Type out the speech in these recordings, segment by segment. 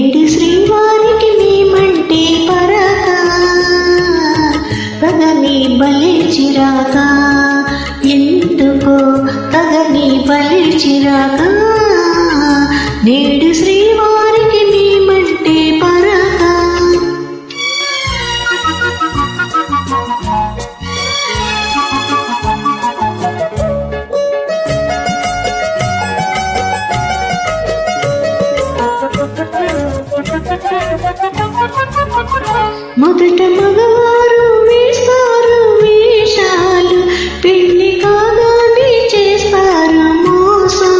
నేడు శ్రీవారికి మేమంటే పరక తగని బలి చిరాక ఎందుకో తగని బలి చిరాక నేడు శ్రీవారికి మేమంటే పరక మొదట మగవారు వేస్తారు వేషాలు పెళ్లి కాగానే చేస్తారు మోసం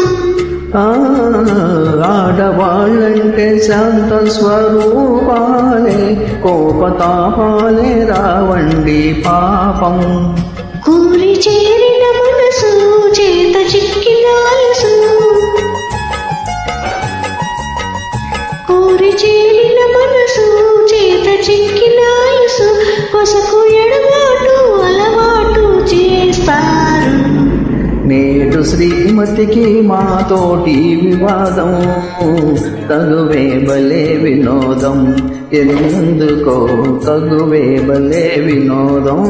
ఆడవాళ్ళంటే శాంత స్వరూపాలే కోపతాపాలే రావండి పాపం కూరి చేరిన మనసు చేత చిక్కినాలసు కూరి చేరిన మనసు చేత చిక్కినాలసు కొసకు ఎడబాటు అలవాటు చేస్తారు నేడు శ్రీమతికి మాతోటి వివాదం తగువే బలే వినోదం ఎందుకో తగువే బలే వినోదం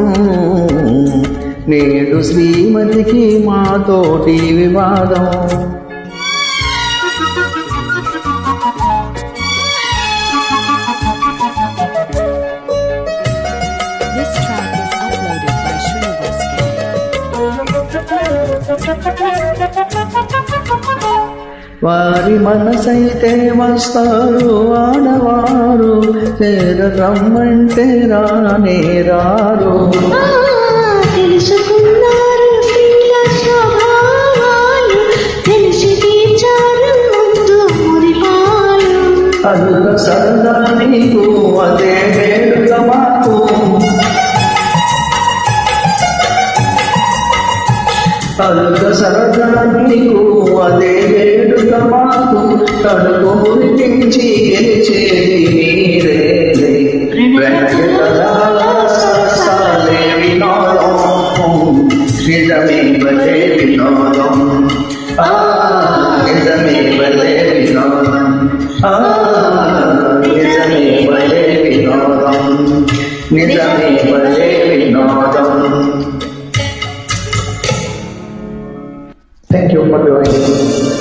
నేడు శ్రీమతికి మాతోటి వివాదం This track is uploaded by Srinivas వారి మనసైతే వస్తారు ఆడవారు చేరమ్మంటే రానే రారు తెలుసుకున్నారు స్త్రీల స్వభావాలు తెలిసి తీర్చారు ముందు మురిపాలు అదుల సరదా నీకు అదే వేడుక మాకు అదుల సరదా నీకు అదే వేడుక మాకు కడుపు మురిపించి గెలిచేది మీరే సాలే వినోదం నిజమే బలే వినోదం నిజమే బలే వినోదం నిజమే బలే వినోదం నిజమే బలే వినోదం. Thank you for doing it.